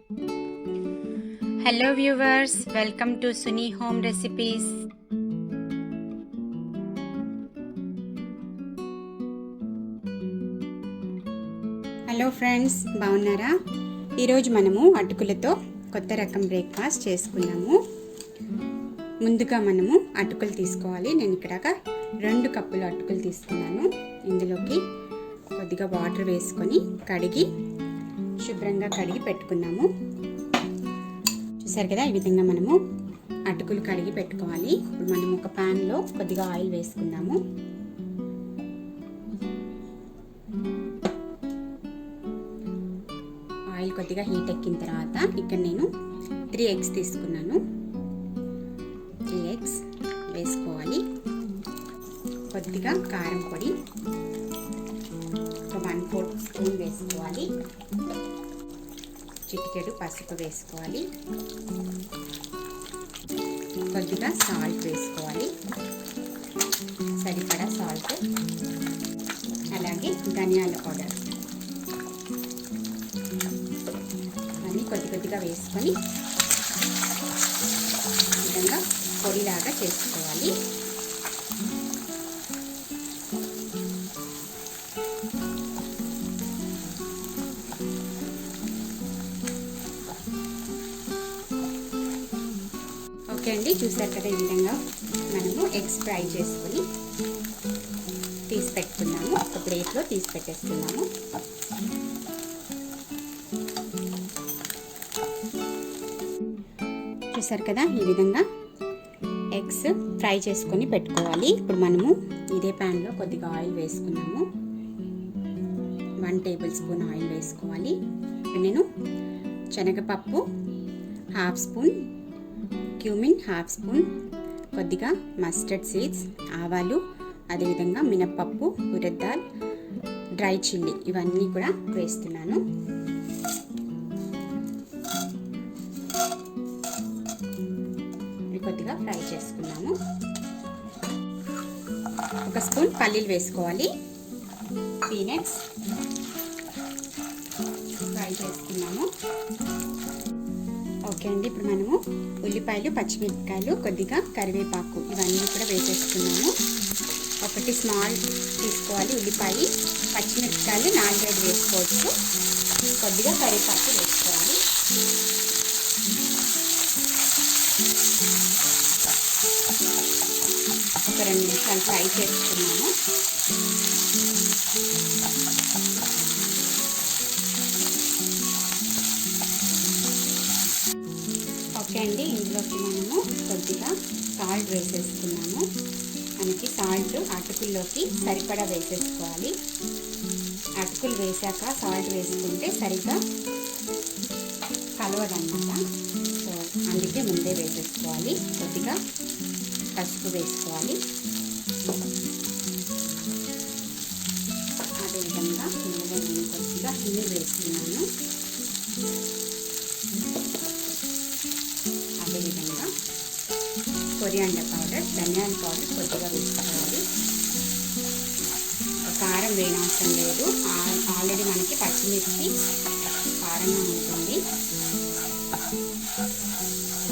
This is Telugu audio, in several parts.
Hello viewers, welcome to Suni Home Recipes. Hello friends, బాగున్నారా? ఈరోజు మనము అటుకులతో కొత్త రకం బ్రేక్ఫాస్ట్ చేసుకున్నాము. ముందుగా మనము అటుకులు తీసుకోవాలి. నేను ఇక్కడ 2 కప్పుల అటుకులు తీసుకున్నాను. ఇందులోకి కొద్దిగా వాటర్ వేసుకొని శుభ్రంగా కడిగి పెట్టుకున్నాము. చూసారు కదా, ఈ విధంగా మనము అటుకులు కడిగి పెట్టుకోవాలి. ఇప్పుడు మనం ఒక ప్యాన్లో కొద్దిగా ఆయిల్ వేసుకుందాము. ఆయిల్ కొద్దిగా హీట్ ఎక్కిన తర్వాత ఇక్కడ నేను 3 ఎగ్స్ తీసుకున్నాను. 3 ఎగ్స్ వేసుకోవాలి. కొద్దిగా కారం పొడి 1/4 స్పూన్ వేసుకోవాలి. చిటికెడు పసుపు వేసుకోవాలి. కొద్దిగా సాల్ట్ వేసుకోవాలి, సరిపడా సాల్ట్. అలాగే ధనియాల పౌడర్ అన్నీ కొద్దిగా వేసుకొని ఈ విధంగా పొడిలాగా చేసుకోవాలి. ఓకే అండి, చూసారు కదా, ఈ విధంగా మనము ఎగ్స్ ఫ్రై చేసుకొని తీసి పెట్టుకున్నాము. ఒక ప్లేట్లో తీసి పెట్టేస్తున్నాము. చూసారు కదా, ఈ విధంగా ఎగ్స్ ఫ్రై చేసుకొని పెట్టుకోవాలి. ఇప్పుడు మనము ఇదే ప్యాన్లో కొద్దిగా ఆయిల్ వేసుకున్నాము. 1 టేబుల్ స్పూన్ ఆయిల్ వేసుకోవాలి. నేను శనగపప్పు 1/2 స్పూన్, క్యూమిన్ 1/2 స్పూన్, కొద్దిగా మస్టర్డ్ సీడ్స్, ఆవాలు, అదేవిధంగా మినప్పప్పు, ఉరద్ దాల్, డ్రై చిల్లీ ఇవన్నీ కూడా వేస్తున్నాను. కొద్దిగా ఫ్రై చేసుకున్నాము. 1 స్పూన్ పల్లీలు వేసుకోవాలి. పీనట్స్ ఫ్రై చేసుకున్నాము. ఓకే అండి, ఇప్పుడు మనము ఉల్లిపాయలు, పచ్చిమిరపకాయలు, కొద్దిగా కరివేపాకు ఇవన్నీ కూడా వేసేసుకున్నాము. 1 స్మాల్ తీసుకోవాలి ఉల్లిపాయ, పచ్చిమిరపకాయలు 4-5 వేసుకోవచ్చు. కొద్దిగా కరివేపాకు వేసుకోవాలి. ఒక 2 నిమిషాలు ఫ్రై చేసుకున్నాము. ఓకే అండి, ఇందులోకి మనము కొద్దిగా సాల్ట్ వేసేసుకున్నాము. మనకి సాల్ట్ అటుకుల్లోకి సరిపడా వేసేసుకోవాలి. అటుకులు వేసాక సాల్ట్ వేసుకుంటే సరిగ్గా కలవదన్నమాట. సో అందుకే ముందే వేసేసుకోవాలి. కొద్దిగా పసుపు వేసుకోవాలి. అదేవిధంగా ఇందులో నేను కొద్దిగా హింగు వేస్తున్నాను. అదేవిధంగా కొరియాండర్ పౌడర్, ధనియాల పౌడర్ కొద్దిగా వేసుకోవాలి. కారం వేయనవసరం లేదు, ఆల్రెడీ మనకి పచ్చిమిర్చి కారంగా ఉంటుంది.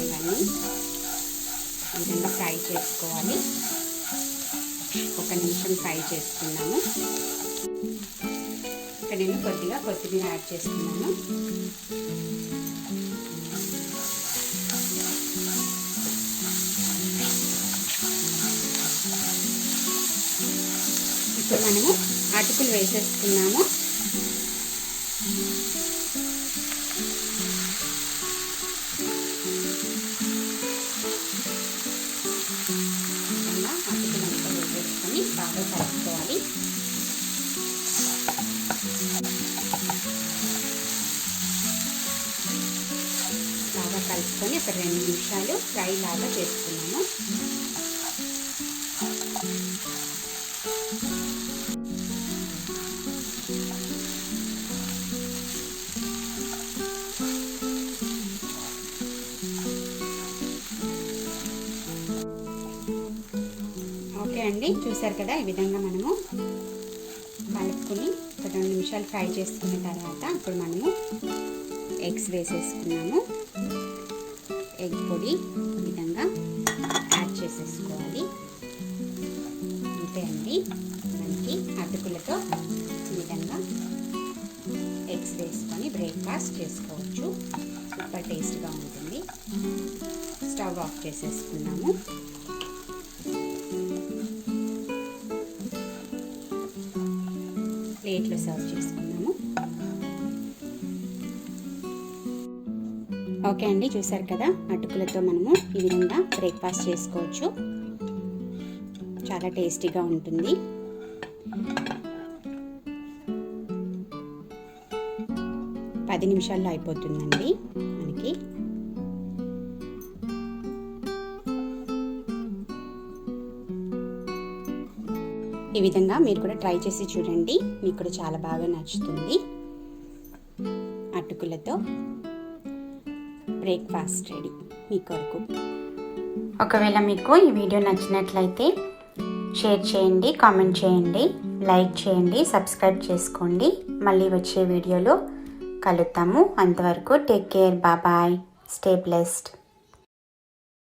ఇవన్నీ ఈ విధంగా ఫ్రై చేసుకోవాలి. 1 నిమిషం ఫ్రై చేసుకున్నాము. ఇక్కడ నేను కొద్దిగా కొత్తిమీర యాడ్ చేస్తున్నాను. ఇప్పుడు మనము అటుకులు వేసేసుకున్నాము. అటుకులంతా వేసేసుకొని బాగా కలుపుకోవాలి. బాగా కలుపుకొని ఒక 2 నిమిషాలు ఫ్రై లాగా చేసుకున్నాము. ఓకే అండి, చూసారు కదా, ఈ విధంగా మనము కలుపుకొని ఒక 2 నిమిషాలు ఫ్రై చేసుకున్న తర్వాత ఇప్పుడు మనము ఎగ్స్ వేసేసుకున్నాము. ఎగ్ పొడి ఈ విధంగా యాడ్ చేసేసుకోవాలి. అంతే అండి, మనకి అటుకులతో ఈ విధంగా ఎగ్స్ వేసుకొని బ్రేక్ఫాస్ట్ చేసుకోవచ్చు. సూపర్ టేస్ట్గా ఉంటుంది. స్టవ్ ఆఫ్ చేసేసుకున్నాము. ప్లేట్లో సర్వ్ చేసుకున్నాము. ఓకే అండి, చూసారు కదా, అటుకులతో మనము ఈ విధంగా బ్రేక్ఫాస్ట్ చేసుకోవచ్చు. చాలా టేస్టీగా ఉంటుంది. పది నిమిషాల్లో అయిపోతుందండి మనకి. ఈ విధంగా మీరు కూడా ట్రై చేసి చూడండి, మీకు కూడా చాలా బాగా నచ్చుతుంది. అటుకులతో బ్రేక్ఫాస్ట్ రెడీ మీ కొరకు. ఒకవేళ మీకు ఈ వీడియో నచ్చినట్లయితే షేర్ చేయండి, కామెంట్ చేయండి, లైక్ చేయండి, సబ్స్క్రైబ్ చేసుకోండి. మళ్ళీ వచ్చే వీడియోలో కలుద్దాము. అంతవరకు take care, bye, stay blessed.